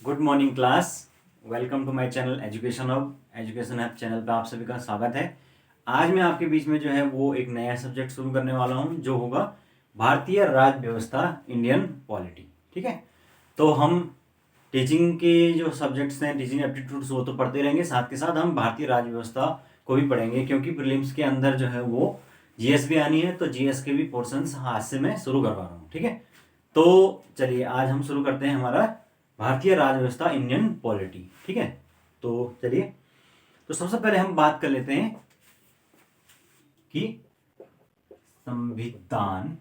Good morning class. Welcome to my channel education hub channel पे आप सभी का स्वागत है। आज मैं आपके बीच में जो है वो एक नया सब्जेक्ट शुरू करने वाला हूँ जो होगा भारतीय राज्य व्यवस्था, इंडियन पॉलिटी। ठीक है, तो हम टीचिंग के जो सब्जेक्ट्स हैं, टीचिंग एप्टीट्यूड्स, वो तो पढ़ते रहेंगे, साथ के साथ हम भारतीय राज्य व्यवस्था को भी पढ़ेंगे क्योंकि प्रीलिम्स के अंदर जो है वो जीएस भी आनी है, तो जीएस के भी पोर्शंस आज से मैं शुरू करवा रहा हूँ। ठीक है, तो चलिए आज हम शुरू करते हैं हमारा भारतीय राज्य व्यवस्था, इंडियन पॉलिटी। ठीक है, तो चलिए, तो सबसे पहले हम बात कर लेते हैं कि संविधान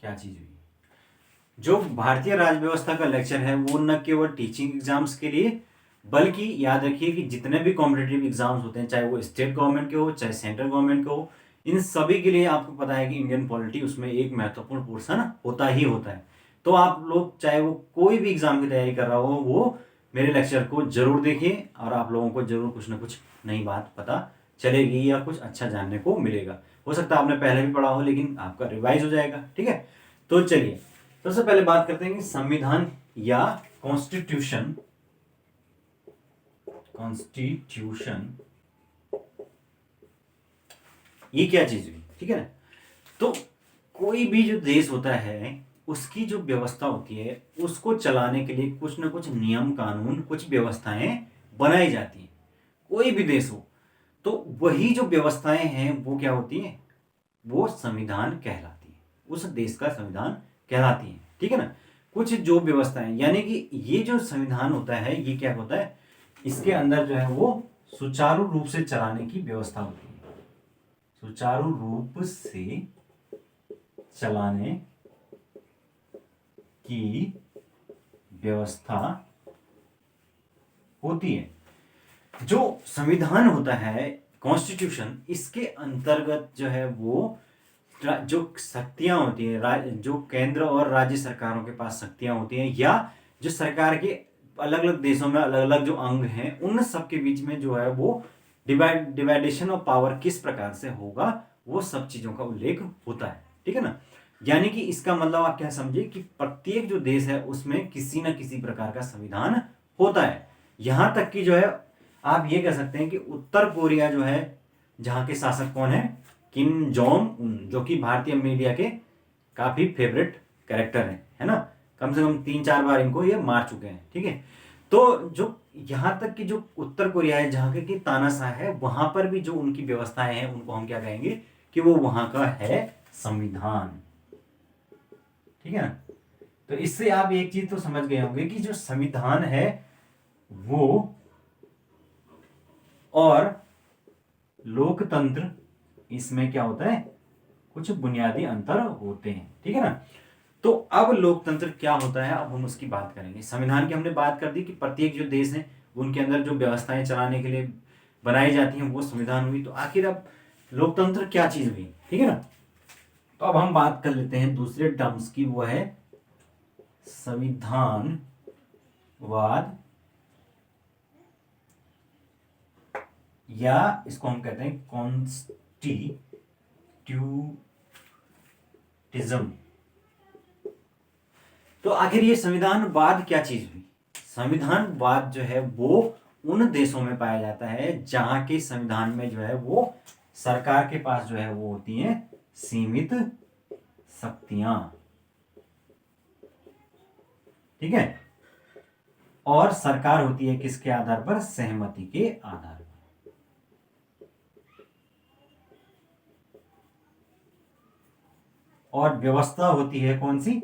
क्या चीज हुई। जो भारतीय राज्य व्यवस्था का लेक्चर है वो न केवल टीचिंग एग्जाम्स के लिए, बल्कि याद रखिए कि जितने भी कॉम्पिटेटिव एग्जाम्स होते हैं, चाहे वो स्टेट गवर्नमेंट के हो चाहे सेंट्रल गवर्नमेंट के हो, इन सभी के लिए आपको पता है कि इंडियन पॉलिटी उसमें एक महत्वपूर्ण पोर्शन होता ही होता है। तो आप लोग चाहे वो कोई भी एग्जाम की तैयारी कर रहा हो, वो मेरे लेक्चर को जरूर देखिए और आप लोगों को जरूर कुछ ना कुछ नई बात पता चलेगी या कुछ अच्छा जानने को मिलेगा। हो सकता है आपने पहले भी पढ़ा हो लेकिन आपका रिवाइज हो जाएगा। ठीक है, तो चलिए सबसे पहले बात करते हैं कि संविधान या कॉन्स्टिट्यूशन कॉन्स्टिट्यूशन ये क्या चीज हुई। ठीक है ना, तो कोई भी जो देश होता है उसकी जो व्यवस्था होती है उसको चलाने के लिए कुछ ना कुछ नियम कानून, कुछ व्यवस्थाएं बनाई जाती हैं। कोई भी देश हो तो वही जो व्यवस्थाएं हैं वो क्या होती हैं, वो संविधान कहलाती है, उस देश का संविधान कहलाती है। ठीक है ना, कुछ जो व्यवस्थाएं, यानी कि ये जो संविधान होता है ये क्या होता है, इसके अंदर जो है वो सुचारू रूप से चलाने की व्यवस्था होती है, सुचारू रूप से चलाने की व्यवस्था होती है। जो संविधान होता है, कॉन्स्टिट्यूशन, इसके अंतर्गत जो है वो जो शक्तियां होती है, जो केंद्र और राज्य सरकारों के पास शक्तियां होती हैं, या जो सरकार के अलग अलग देशों में अलग अलग जो अंग हैं, उन सब के बीच में जो है वो डिवाइडेशन ऑफ पावर किस प्रकार से होगा, वो सब चीजों का उल्लेख होता है। ठीक है ना, यानी कि इसका मतलब आप क्या समझे कि प्रत्येक जो देश है उसमें किसी न किसी प्रकार का संविधान होता है। यहां तक कि जो है आप ये कह सकते हैं कि उत्तर कोरिया जो है, जहां के शासक कौन है, किम जोंग उन, जो कि भारतीय मीडिया के काफी फेवरेट कैरेक्टर हैं, है ना, कम से कम 3-4 बार इनको ये मार चुके हैं। ठीक है, तो जो यहां तक कि जो उत्तर कोरिया है, जहां के तानाशाह है, वहां पर भी जो उनकी व्यवस्थाएं हैं उनको हम क्या कहेंगे कि वो वहां का है संविधान। ठीक है ना, तो इससे आप एक चीज तो समझ गए होंगे कि जो संविधान है वो और लोकतंत्र, इसमें क्या होता है, कुछ बुनियादी अंतर होते हैं। ठीक है ना, तो अब लोकतंत्र क्या होता है, अब हम उसकी बात करेंगे। संविधान की हमने बात कर दी कि प्रत्येक जो देश है उनके अंदर जो व्यवस्थाएं चलाने के लिए बनाई जाती हैं वो संविधान हुई। तो आखिर अब लोकतंत्र क्या चीज हुई। ठीक है ना, तो अब हम बात कर लेते हैं दूसरे टर्म्स की, वो है संविधानवाद, या इसको हम कहते हैं कॉन्स्टिट्यूटिज्म। तो आखिर ये संविधानवाद क्या चीज हुई। संविधानवाद जो है वो उन देशों में पाया जाता है जहां के संविधान में जो है वो सरकार के पास जो है वो होती हैं सीमित शक्तियां। ठीक है, और सरकार होती है किसके आधार पर, सहमति के आधार पर। और व्यवस्था होती है कौन सी,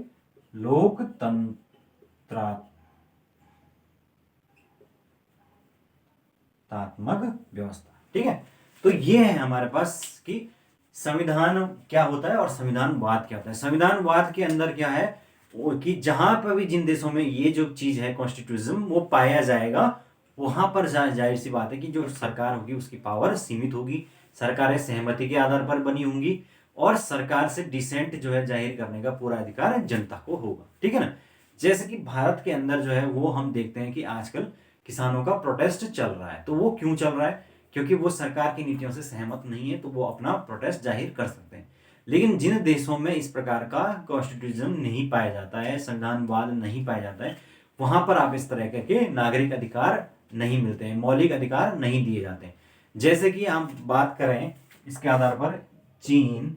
लोकतंत्रात्मक व्यवस्था। ठीक है, तो ये है हमारे पास कि संविधान क्या होता है और संविधानवाद क्या होता है। संविधानवाद के अंदर क्या है वो कि जहां पर भी जिन देशों में ये जो चीज है कॉन्स्टिट्यूशन वो पाया जाएगा, वहां पर जाहिर सी बात है कि जो सरकार होगी उसकी पावर सीमित होगी, सरकारें सहमति के आधार पर बनी होंगी, और सरकार से डिसेंट जो है जाहिर करने का पूरा अधिकार जनता को होगा। ठीक है ना, जैसे कि भारत के अंदर जो है वो हम देखते हैं कि आजकल किसानों का प्रोटेस्ट चल रहा है। तो वो क्यों चल रहा है, क्योंकि वो सरकार की नीतियों से सहमत नहीं है, तो वो अपना प्रोटेस्ट जाहिर कर सकते हैं। लेकिन जिन देशों में इस प्रकार का कॉन्स्टिट्यूशन नहीं पाया जाता है, संविधानवाद नहीं पाया जाता है, वहां पर आप इस तरह के नागरिक अधिकार नहीं मिलते हैं, मौलिक अधिकार नहीं दिए जाते हैं। जैसे कि हम बात करें इसके आधार पर, चीन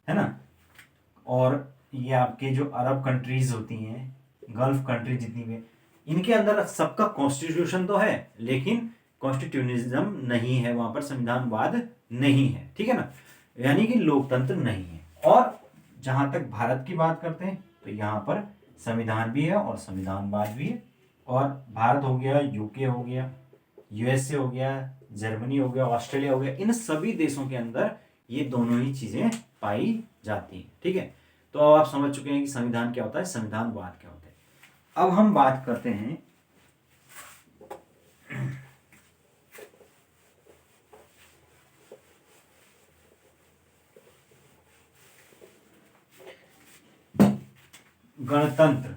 है ना, और ये आपके जो अरब कंट्रीज होती हैं, गल्फ कंट्री जितनी भी, इनके अंदर सबका कॉन्स्टिट्यूशन तो है लेकिन कॉन्स्टिट्यूशनिज्म नहीं है, वहां पर संविधानवाद नहीं है, ठीक है ना, यानी कि लोकतंत्र नहीं है। और जहां तक भारत की बात करते हैं तो यहाँ पर संविधान भी है और संविधानवाद भी है। और भारत हो गया, यूके हो गया, यूएसए हो गया, जर्मनी हो गया, ऑस्ट्रेलिया हो गया, इन सभी देशों के अंदर ये दोनों ही चीजें पाई जाती हैं, ठीक है। तो अब आप समझ चुके हैं कि संविधान क्या होता है, संविधानवाद क्या होता है। अब हम बात करते हैं गणतंत्र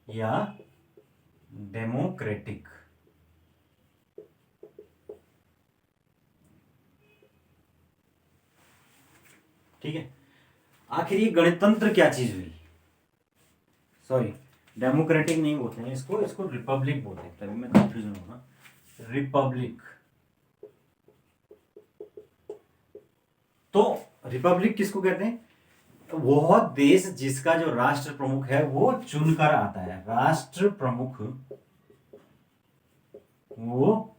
या डेमोक्रेटिक। ठीक है, आखिर ये गणतंत्र क्या चीज हुई? सॉरी, डेमोक्रेटिक नहीं बोलते हैं इसको, इसको रिपब्लिक बोलते हैं, तभी मैं कंफ्यूजन होगा। रिपब्लिक, तो रिपब्लिक किसको कहते हैं? तो वह देश जिसका जो राष्ट्र प्रमुख है वो चुनकर आता है। राष्ट्र प्रमुख वो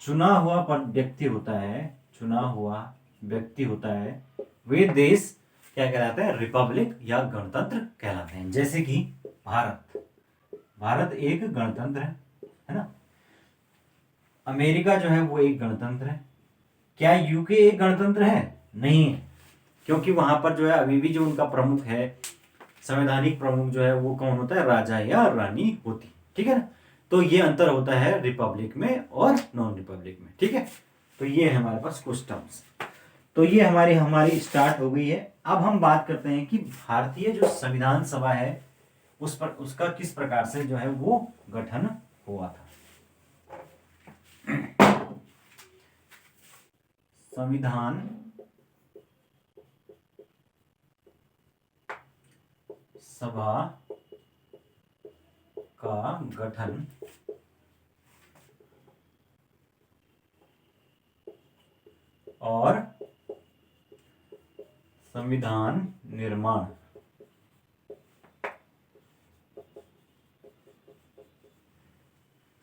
चुना हुआ व्यक्ति होता है, चुना हुआ व्यक्ति होता है। वे देश क्या कहलाते हैं? रिपब्लिक या गणतंत्र कहलाते हैं। जैसे कि भारत, भारत एक गणतंत्र है ना। अमेरिका जो है वो एक गणतंत्र है। क्या यूके एक गणतंत्र है? नहीं है, क्योंकि वहां पर जो है अभी भी जो उनका प्रमुख है, संवैधानिक प्रमुख जो है वो कौन होता है? राजा या रानी होती, ठीक है ना। तो ये अंतर होता है रिपब्लिक में और नॉन रिपब्लिक में, ठीक है। तो ये है हमारे पास कुछ टर्म्स। तो ये हमारी स्टार्ट हो गई है। अब हम बात करते हैं कि भारतीय जो संविधान सभा है उस पर उसका किस प्रकार से जो है वो गठन हुआ था। संविधान सभा का गठन और संविधान निर्माण।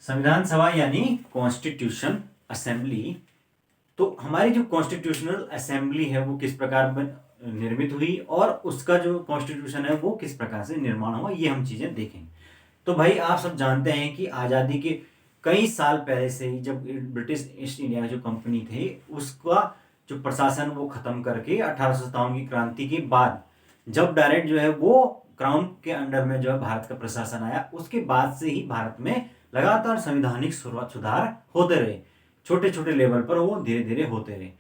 संविधान सभा यानी कॉन्स्टिट्यूशन असेंबली। तो हमारी जो कॉन्स्टिट्यूशनल असेंबली है वो किस प्रकार निर्मित हुई और उसका जो कॉन्स्टिट्यूशन है वो किस प्रकार से निर्माण हुआ, ये हम चीजें देखेंगे। तो भाई आप सब जानते हैं कि आज़ादी के कई साल पहले से ही, जब ब्रिटिश ईस्ट इंडिया जो कंपनी थे उसका जो प्रशासन वो खत्म करके 1857 की क्रांति के बाद जब डायरेक्ट जो है वो क्राउन के अंडर में जो है भारत का प्रशासन आया, उसके बाद से ही भारत में लगातार संवैधानिक सुधार होते रहे। छोटे छोटे लेवल पर वो धीरे धीरे होते रहे।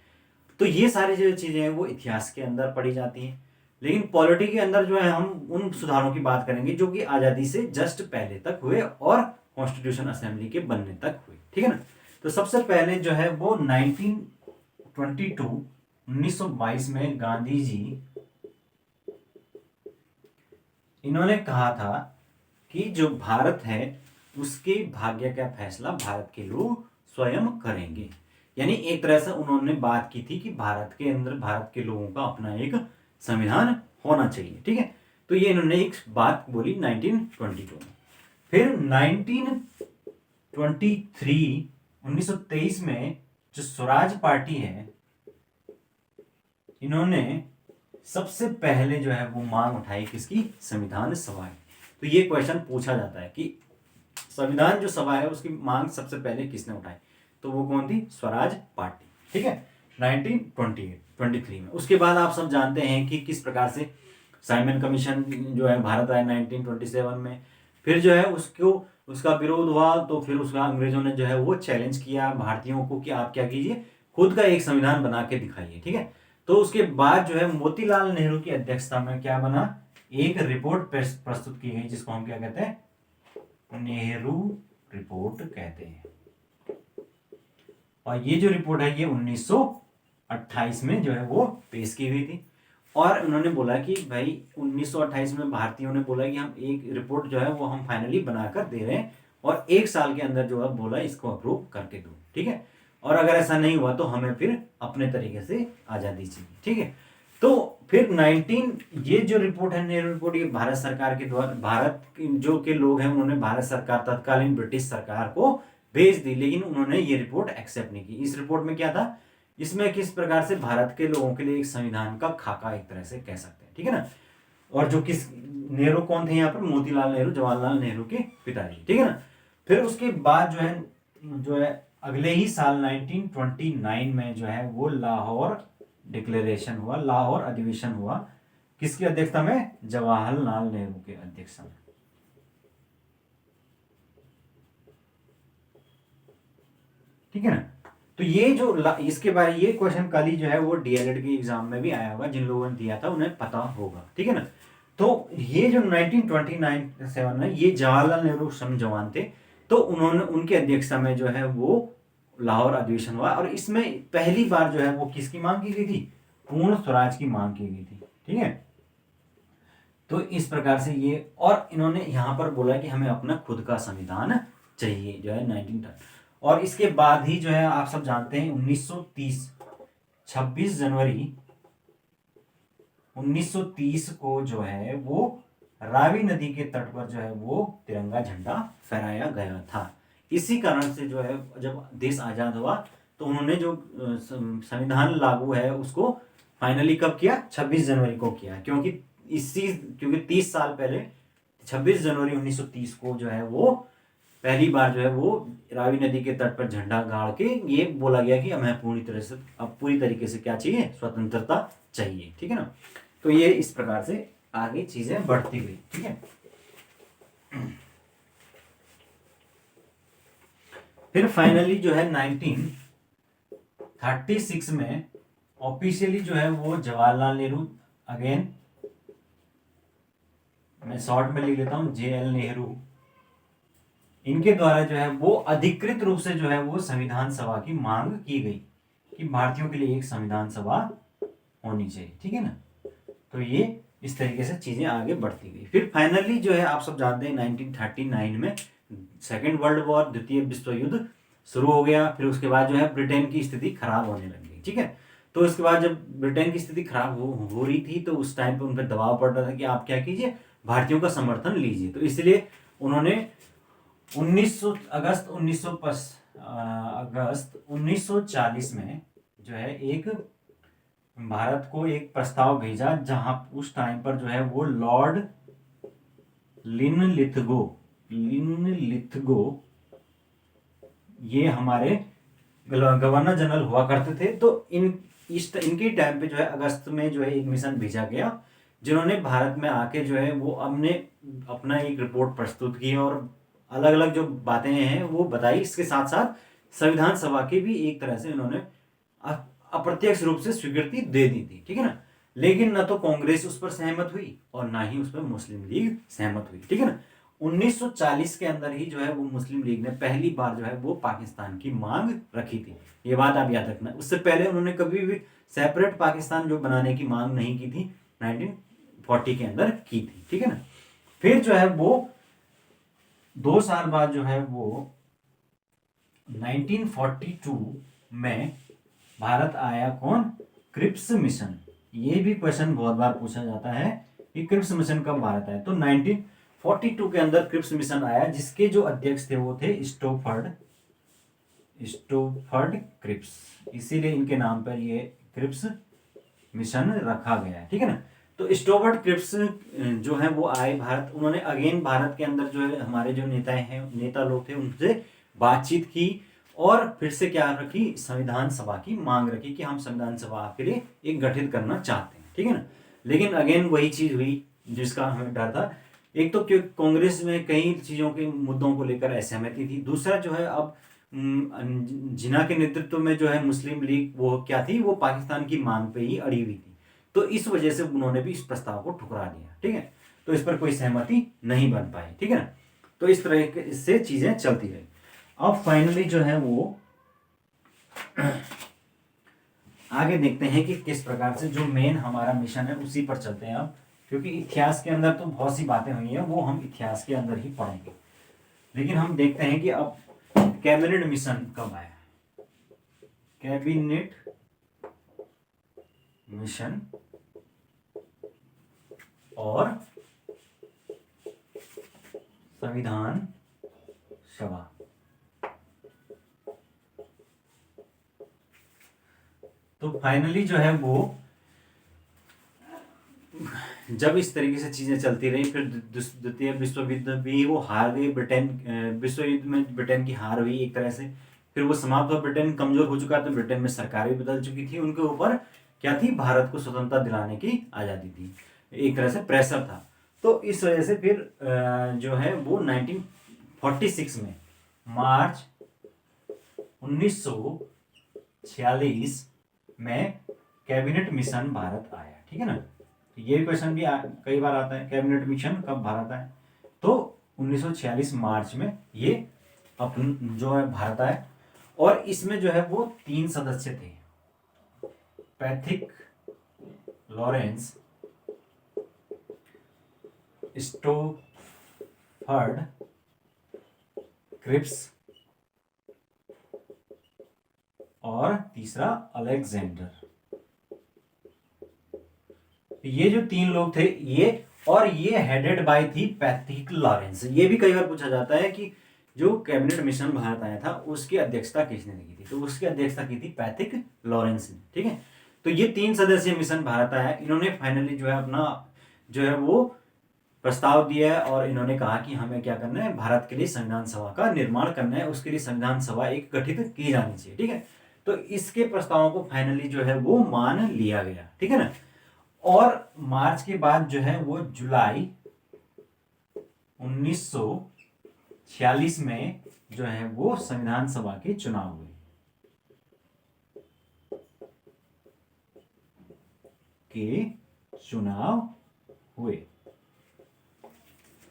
तो ये सारी जो चीजें हैं वो इतिहास के अंदर पढ़ी जाती हैं। लेकिन पॉलिटी के अंदर जो है हम उन सुधारों की बात करेंगे जो कि आजादी से जस्ट पहले तक हुए और कॉन्स्टिट्यूशन असेंबली के बनने तक हुए, ठीक है ना। तो सबसे पहले जो है वो 1922 में गांधी जी इन्होंने कहा था कि जो भारत है उसके भाग्य का फैसला भारत के लोग स्वयं करेंगे। यानी एक तरह से उन्होंने बात की थी कि भारत के अंदर भारत के लोगों का अपना एक संविधान होना चाहिए, ठीक है। तो ये इन्होंने एक बात बोली 1922 में। फिर 1923 में जो स्वराज पार्टी है, इन्होंने सबसे पहले जो है वो मांग उठाई किसकी? संविधान सभा की। तो ये क्वेश्चन पूछा जाता है कि संविधान जो सभा है उसकी मांग सबसे पहले किसने उठाई? तो वो कौन थी? स्वराज पार्टी, ठीक है, 1923 में। उसके बाद आप सब जानते हैं कि किस प्रकार से साइमन कमीशन जो है भारत आया 1927 में। फिर जो है उसका विरोध हुआ, तो फिर उसका अंग्रेजों ने जो है वो चैलेंज किया भारतीयों को कि आप क्या कीजिए, खुद का एक संविधान बना के दिखाइए, ठीक है। तो उसके बाद जो है मोतीलाल नेहरू की अध्यक्षता में क्या बना? एक रिपोर्ट प्रस्तुत की गई जिसको हम क्या कहते हैं? नेहरू रिपोर्ट कहते हैं। और ये जो रिपोर्ट है ये 1928 में जो है वो पेश की गई थी। और उन्होंने बोला कि भाई 1928 में भारतीयों ने बोला कि हम एक रिपोर्ट जो है वो हम फाइनली बनाकर दे रहे हैं और 1 साल के अंदर जो है बोला इसको अप्रूव करके दो, ठीक है। और अगर ऐसा नहीं हुआ तो हमें फिर अपने तरीके से आज़ादी चाहिए, ठीक है। तो फिर 19 ये जो रिपोर्ट है, नेहरू रिपोर्ट, ये भारत सरकार के द्वारा, भारत जो के लोग हैं उन्होंने भारत सरकार, तत्कालीन ब्रिटिश सरकार को भेज दी, लेकिन उन्होंने ये रिपोर्ट एक्सेप्ट नहीं की। इस रिपोर्ट में क्या था, इसमें किस प्रकार से भारत के लोगों के लिए एक संविधान का खाका एक तरह से कह सकते हैं, ठीक है ना। और जो किस नेहरू कौन थे यहाँ पर, मोतीलाल नेहरू, जवाहरलाल नेहरू के पिताजी, ठीक है ना। फिर उसके बाद जो है अगले ही साल 1929 में जो है वो लाहौर डिक्लेरेशन हुआ, लाहौर अधिवेशन हुआ। किसकी अध्यक्षता में, जवाहरलाल नेहरू के अध्यक्षता में, ठीक है ना। तो ये जो इसके बारे, ये क्वेश्चन कल ही जो है वो डीएलएड के एग्जाम में भी आया होगा, जिन लोगों ने दिया था उन्हें पता होगा, ठीक है ना। तो ये जो 1929-7 है, ये जवाहरलाल नेहरू सम जवान थे, तो उन्होंने, उनकी अध्यक्षता में जो है वो लाहौर अधिवेशन हुआ। और इसमें पहली बार जो है वो किसकी मांग की गई थी, पूर्ण स्वराज की मांग की गई थी, ठीक है। तो इस प्रकार से ये, और इन्होंने यहाँ पर बोला कि हमें अपना खुद का संविधान चाहिए, जो है 1930। और इसके बाद ही जो है आप सब जानते हैं 1930 26 जनवरी 1930 को जो है वो रावी नदी के तट पर जो है वो तिरंगा झंडा फहराया गया था। इसी कारण से जो है जब देश आजाद हुआ तो उन्होंने जो संविधान लागू है उसको फाइनली कब किया, 26 जनवरी को किया, क्योंकि 30 साल पहले 26 जनवरी 1930 को जो है वो पहली बार जो है वो रावी नदी के तट पर झंडा गाड़ के ये बोला गया कि हमें पूरी तरीके से क्या चाहिए, स्वतंत्रता चाहिए, ठीक है ना। तो ये इस प्रकार से आगे चीजें बढ़ती गई, ठीक है। फिर फाइनली जो है 1936 में ऑफिशियली जो है वो जवाहरलाल नेहरू, अगेन मैं शॉर्ट में लिख लेता हूं, JL नेहरू, इनके द्वारा जो है वो अधिकृत रूप से जो है वो संविधान सभा की मांग की गई कि भारतीयों के लिए एक संविधान सभा होनी चाहिए, ठीक है ना। तो ये इस तरीके से चीजें आगे बढ़ती गई। फिर फाइनली जो है आप सब जानते हैं 1939 में सेकेंड वर्ल्ड वॉर, द्वितीय विश्व युद्ध शुरू हो गया। फिर उसके बाद जो है ब्रिटेन की स्थिति खराब होने लग गई, ठीक है। तो उसके बाद जब ब्रिटेन की स्थिति खराब हो रही थी तो उस टाइम पे उन पर दबाव पड़ रहा था कि आप क्या कीजिए, भारतीयों का समर्थन लीजिए। तो इसलिए उन्होंने अगस्त 1940 में जो है एक भारत को एक प्रस्ताव भेजा, जहां उस टाइम पर जो है वो लॉर्ड लिनलिथगो ये हमारे गवर्नर जनरल हुआ करते थे। तो इनके टाइम पे जो है अगस्त में जो है एक मिशन भेजा गया, जिन्होंने भारत में आके जो है वो अपना एक रिपोर्ट प्रस्तुत की और अलग अलग जो बातें हैं वो बताई। इसके साथ साथ संविधान सभा की भी एक तरह से उन्होंने अप्रत्यक्ष रूप से स्वीकृति दे दी थी, ठीक है ना। लेकिन न तो कांग्रेस उस पर सहमत हुई और ना ही उस पर मुस्लिम लीग सहमत हुई, ठीक है ना। 1940 के अंदर ही जो है वो मुस्लिम लीग ने पहली बार जो है वो पाकिस्तान की मांग रखी थी, ये बात आप याद रखना। उससे पहले उन्होंने कभी भी सेपरेट पाकिस्तान जो बनाने की मांग नहीं की थी, 1940 के अंदर की थी, ठीक है ना। फिर जो है वो 2 साल बाद जो है वो 1942 में भारत आया कौन, क्रिप्स मिशन। ये भी क्वेश्चन बहुत बार पूछा जाता है कि क्रिप्स मिशन कब भारत आया। तो 1942 के अंदर क्रिप्स मिशन आया, जिसके जो अध्यक्ष थे वो थे स्टोफर्ड क्रिप्स, इसीलिए इनके नाम पर ये क्रिप्स मिशन रखा गया है, ठीक है ना। तो स्टोफर्ड क्रिप्स जो है वो आए भारत, उन्होंने अगेन भारत के अंदर जो है हमारे जो नेता लोग थे उनसे बातचीत की और फिर से क्या रखी, संविधान सभा की मांग रखी कि हम संविधान सभा के लिए एक गठित करना चाहते हैं, ठीक है ना। लेकिन अगेन वही चीज हुई जिसका हमें डर था। एक तो क्योंकि कांग्रेस में कई चीजों के मुद्दों को लेकर असहमति थी, दूसरा जो है अब जिन्ना के नेतृत्व में जो है मुस्लिम लीग वो क्या थी, वो पाकिस्तान की मांग पे ही अड़ी हुई थी। तो इस वजह से उन्होंने भी इस प्रस्ताव को ठुकरा दिया, ठीक है। तो इस पर कोई सहमति नहीं बन पाई, ठीक है ना। तो इस तरह से चीजें चलती रही। अब फाइनली जो है वो आगे देखते हैं कि किस प्रकार से जो मेन हमारा मिशन है उसी पर चलते हैं अब, क्योंकि इतिहास के अंदर तो बहुत सी बातें हुई हैं, वो हम इतिहास के अंदर ही पढ़ेंगे। लेकिन हम देखते हैं कि अब कैबिनेट मिशन कब आया। कैबिनेट मिशन और संविधान सभा। तो फाइनली जो है वो जब इस तरीके से चीजें चलती रही, फिर द्वितीय विश्व युद्ध भी वो हार गई, ब्रिटेन विश्व युद्ध में ब्रिटेन की हार हुई एक तरह से, फिर वो समाप्त हुआ, ब्रिटेन कमजोर हो चुका था, ब्रिटेन में सरकार भी बदल चुकी थी, उनके ऊपर क्या थी, भारत को स्वतंत्रता दिलाने की आजादी थी, एक तरह से प्रेशर था। तो इस वजह से फिर जो है वो 1946 में मार्च 1946 में कैबिनेट मिशन भारत आया। ठीक है ना, ये क्वेश्चन भी कई बार आता है, कैबिनेट मिशन कब भारत आया, तो 1946 मार्च में ये अपन जो है भारत आया। और इसमें जो है वो 3 सदस्य थे, पैथिक लॉरेंस, स्टोफर्ड क्रिप्स और तीसरा अलेक्जेंडर। ये जो 3 लोग थे ये, और ये हेडेड बाय थी पैथिक लॉरेंस। ये भी कई बार पूछा जाता है कि जो कैबिनेट मिशन भारत आया था उसकी अध्यक्षता किसने की थी, तो उसकी अध्यक्षता की थी पैथिक लॉरेंस ने। ठीक है, तो ये 3 सदस्यीय मिशन भारत आया, इन्होंने फाइनली जो है अपना जो है वो प्रस्ताव दिया है, और इन्होंने कहा कि हमें क्या करना है, भारत के लिए संविधान सभा का निर्माण करना है, उसके लिए संविधान सभा एक गठित की जानी चाहिए। ठीक है, तो इसके प्रस्तावों को फाइनली जो है वो मान लिया गया। ठीक है ना, और मार्च के बाद जो है वो जुलाई 1946 में जो है वो संविधान सभा के चुनाव हुए।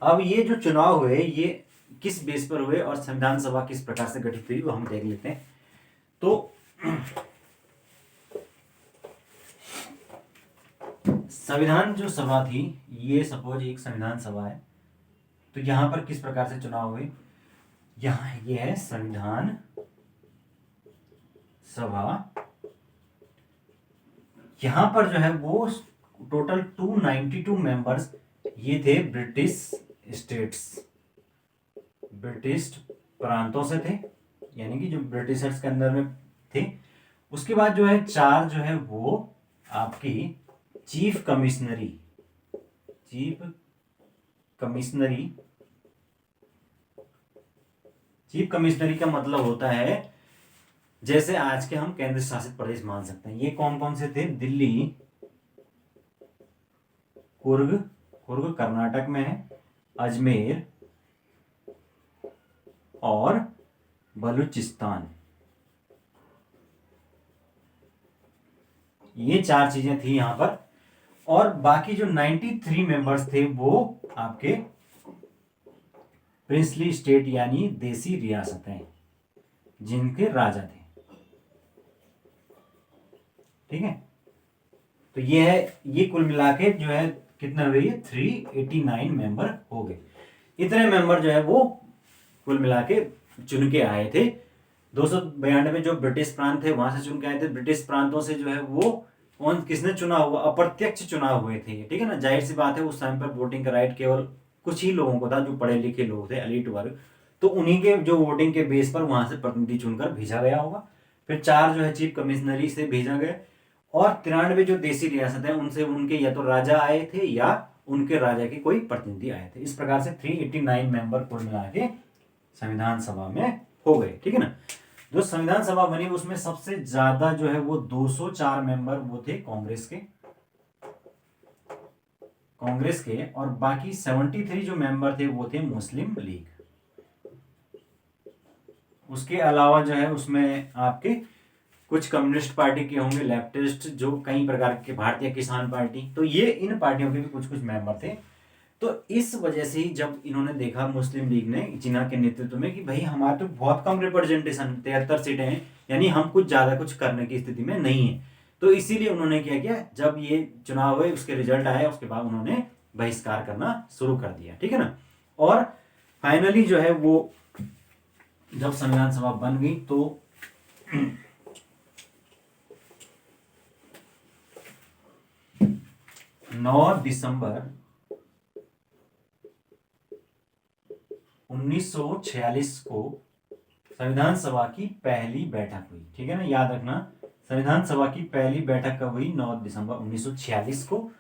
अब ये जो चुनाव हुए ये किस बेस पर हुए और संविधान सभा किस प्रकार से गठित हुई वो हम देख लेते हैं। तो संविधान जो सभा थी, ये सपोज एक संविधान सभा है, तो यहां पर किस प्रकार से चुनाव हुए, यहां ये है संविधान सभा, यहां पर जो है वो टोटल 292 मेंबर्स ये थे ब्रिटिश स्टेट्स, ब्रिटिश प्रांतों से थे, यानी कि जो ब्रिटिशर्स के अंदर में थे। उसके बाद जो है 4 जो है वो आपकी चीफ कमिश्नरी का मतलब होता है जैसे आज के हम केंद्र शासित प्रदेश मान सकते हैं। ये कौन कौन से थे, दिल्ली, कुर्ग कर्नाटक में है, अजमेर और बलूचिस्तान, ये 4 चीजें थी यहां पर। और बाकी जो 93 मेंबर्स थे वो आपके प्रिंसली स्टेट यानी देसी रियासतें जिनके राजा थे। ठीक है, तो ये है, ये कुल मिला के जो है कितना हुए, 389 मेंबर हो गए। इतने मेंबर जो है वो कुल मिला के चुन के आए थे। 292 जो ब्रिटिश प्रांत थे वहां से चुन के आए थे। ब्रिटिश प्रांतों से जो है वो कौन किसने चुना हुआ, अप्रत्यक्ष चुनाव हुए थे। ठीक है ना, जाहिर सी बात है उस टाइम पर वोटिंग का राइट केवल कुछ ही लोगों को था, जो पढ़े लिखे लोग थे, एलिट वर्ग, तो उन्हीं के जो वोटिंग के बेस पर वहां से प्रतिनिधि चुनकर भेजा गया होगा। फिर 4 जो है चीफ कमिश्नरी से भेजा गया, और 93 जो देसी रियासत है उनसे उनके या तो राजा आए थे या उनके राजा के कोई प्रतिनिधि आए थे। इस प्रकार से 389 मेंबर कुल मिला के संविधान सभा में हो गए। ठीक है ना, जो संविधान सभा बनी उसमें सबसे ज्यादा जो है वो 204 मेंबर वो थे कांग्रेस के, और बाकी 73 जो मेंबर थे वो थे मुस्लिम लीग। उसके अलावा जो है उसमें आपके कुछ कम्युनिस्ट पार्टी के होंगे, लेफ्टिस्ट, जो कई प्रकार के, भारतीय किसान पार्टी, तो ये इन पार्टियों के भी कुछ कुछ मेंबर थे। तो इस वजह से ही जब इन्होंने देखा मुस्लिम लीग ने जिन्ना के नेतृत्व में कि भाई हमारे तो बहुत कम रिप्रेजेंटेशन 73 सीटें हैं, यानी हम कुछ ज्यादा कुछ करने की स्थिति में नहीं है, तो इसीलिए उन्होंने क्या किया, जब ये चुनाव हुए उसके रिजल्ट आए उसके बाद उन्होंने बहिष्कार करना शुरू कर दिया, ठीक है ना। और फाइनली जो है वो जब संविधान सभा बन गई तो 9 दिसंबर 1946 को संविधान सभा की पहली बैठक हुई, ठीक है ना, याद रखना। संविधान सभा की पहली बैठक कब हुई? 9 दिसंबर 1946 को।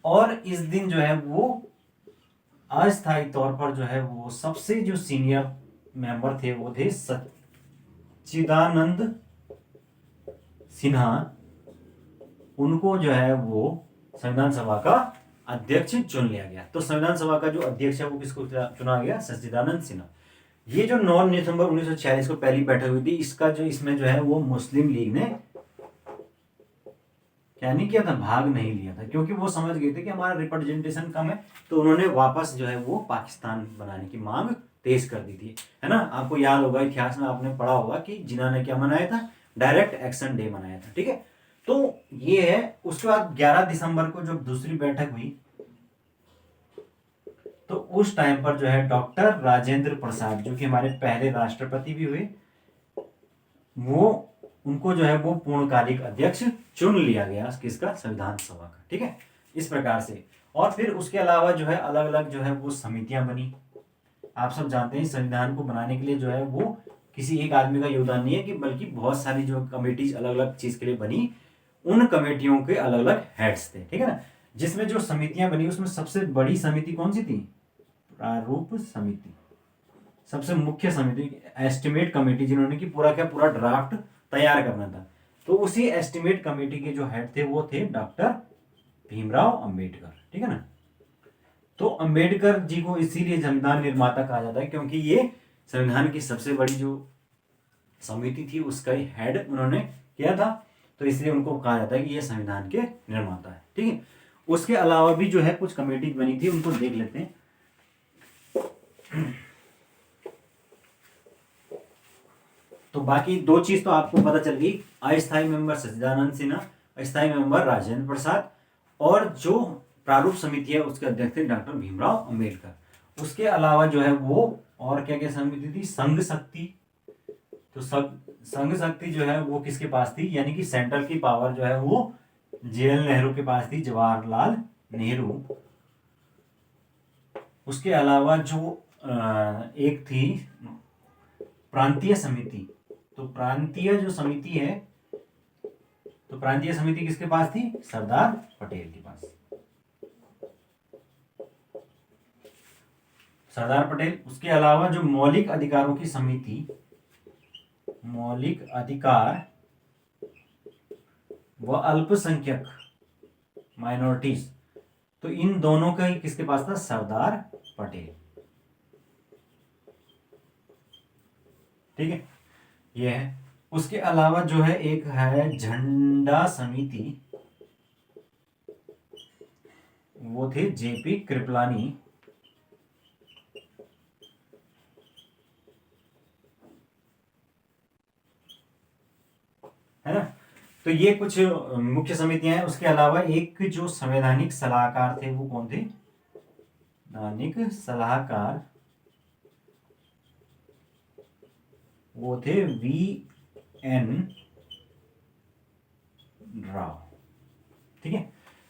और इस दिन जो है वो अस्थायी तौर पर जो है वो सबसे जो सीनियर मेंबर थे वो थे सच्चिदानंद सिन्हा, उनको जो है वो संविधान सभा का अध्यक्ष चुन लिया गया। तो संविधान सभा का जो अध्यक्ष है वो किसको चुना गया? सच्चिदानंद सिन्हा। ये जो 9 दिसंबर 1946 को पहली बैठक हुई थी, इसका जो इसमें जो है वो मुस्लिम लीग ने क्या नहीं किया था, भाग नहीं लिया था, क्योंकि वो समझ गए थे कि हमारा रिप्रेजेंटेशन कम है, तो उन्होंने वापस जो है वो पाकिस्तान बनाने की मांग तेज कर दी थी, है ना। आपको याद होगा, इतिहास में आपने पढ़ा होगा कि जिन्ना ने क्या मनाया था? डायरेक्ट एक्शन डे मनाया था, ठीक है। तो ये है। उसके बाद 11 दिसंबर को जब दूसरी बैठक हुई तो उस टाइम पर जो है डॉक्टर राजेंद्र प्रसाद, जो कि हमारे पहले राष्ट्रपति भी हुए, वो उनको जो है वो पूर्णकालिक अध्यक्ष चुन लिया गया किसका? संविधान सभा का, ठीक है। इस प्रकार से। और फिर उसके अलावा जो है अलग अलग जो है वो समितियां बनी। आप सब जानते हैं संविधान को बनाने के लिए जो है वो किसी एक आदमी का योगदान नहीं है, कि बल्कि बहुत सारी जो कमेटीज अलग अलग चीज के लिए बनी, उन कमेटियों के अलग अलग हेड्स थे, ठीक है ना। जिसमें जो समितियां बनी उसमें सबसे बड़ी समिति कौन सी थी? प्रारूप समिति। सबसे मुख्य समिति एस्टिमेट कमेटी, जिन्होंने की पूरा क्या पूरा ड्राफ्ट तैयार करना था। तो उसी एस्टिमेट कमेटी के जो हेड थे वो थे डॉक्टर भीमराव अंबेडकर, ठीक है ना। तो अंबेडकर जी को इसीलिए संविधान निर्माता कहा जाता है, क्योंकि ये संविधान की सबसे बड़ी जो समिति थी उसका ही हेड उन्होंने किया था, तो इसलिए उनको कहा जाता है कि ये संविधान के निर्माता है, ठीक है। उसके अलावा भी जो है कुछ कमेटी बनी थी, उनको देख लेते हैं। तो बाकी दो चीज तो आपको पता चल गई, अस्थायी मेंबर सच्चिदानंद सिन्हा, अस्थायी मेंबर राजेंद्र प्रसाद, और जो प्रारूप समिति है उसके अध्यक्ष थे डॉक्टर भीमराव अंबेडकर। उसके अलावा जो है वो और क्या क्या समिति थी? संघ शक्ति। तो संघ शक्ति जो है वो किसके पास थी? यानी कि सेंट्रल की पावर जो है वो जेएल नेहरू के पास थी, जवाहरलाल नेहरू। उसके अलावा जो एक थी प्रांतीय समिति। तो प्रांतीय जो समिति है, तो प्रांतीय समिति किसके पास थी? सरदार पटेल के पास, सरदार पटेल। उसके अलावा जो मौलिक अधिकारों की समिति, मौलिक अधिकार व अल्पसंख्यक माइनॉरिटीज, तो इन दोनों का ही किसके पास था? सरदार पटेल, ठीक है। ये है। उसके अलावा जो है एक है झंडा समिति, वो थे जेपी कृपलानी, है ना। तो ये कुछ मुख्य समितियां हैं। उसके अलावा एक जो संवैधानिक सलाहकार थे वो कौन थे? संवैधानिक सलाहकार वो थे वी.एन. राव, ठीक है।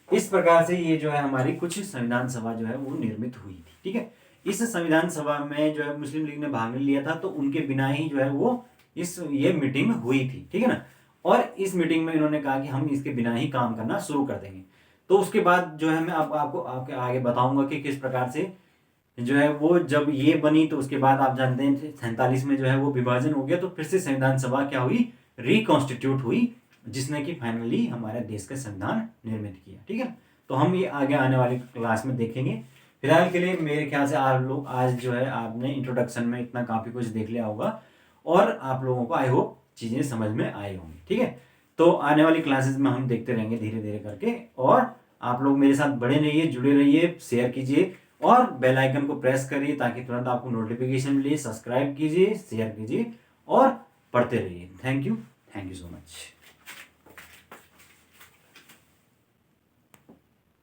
इस प्रकार से ये जो है हमारी कुछ संविधान सभा जो है वो निर्मित हुई थी, ठीक है। इस संविधान सभा में जो है मुस्लिम लीग ने भाग नहीं लिया था, तो उनके बिना ही जो है वो ये मीटिंग हुई थी, ठीक है ना। और इस मीटिंग में इन्होंने कहा कि हम इसके बिना ही काम करना शुरू कर देंगे। तो उसके बाद जो है मैं आपको आपके आगे बताऊंगा कि किस प्रकार से जो है वो जब ये बनी, तो उसके बाद आप जानते हैं 47 में जो है वो विभाजन हो गया, तो फिर से संविधान सभा क्या हुई? रिकॉन्स्टिट्यूट हुई, जिसने कि फाइनली हमारे देश का संविधान निर्मित किया, ठीक है। तो हम ये आगे आने वाली क्लास में देखेंगे। फिलहाल के लिए मेरे ख्याल से आप लोग आज जो है आपने इंट्रोडक्शन में इतना काफ़ी कुछ देख लिया होगा, और आप लोगों को आई होप चीज़ें समझ में आई होंगी, ठीक है। तो आने वाली क्लासेस में हम देखते रहेंगे धीरे धीरे करके, और आप लोग मेरे साथ बने रहिए, जुड़े रहिए, शेयर कीजिए, और बेल आइकन को प्रेस करिए ताकि तुरंत आपको नोटिफिकेशन मिले। सब्सक्राइब कीजिए, शेयर कीजिए और पढ़ते रहिए। Thank you so much.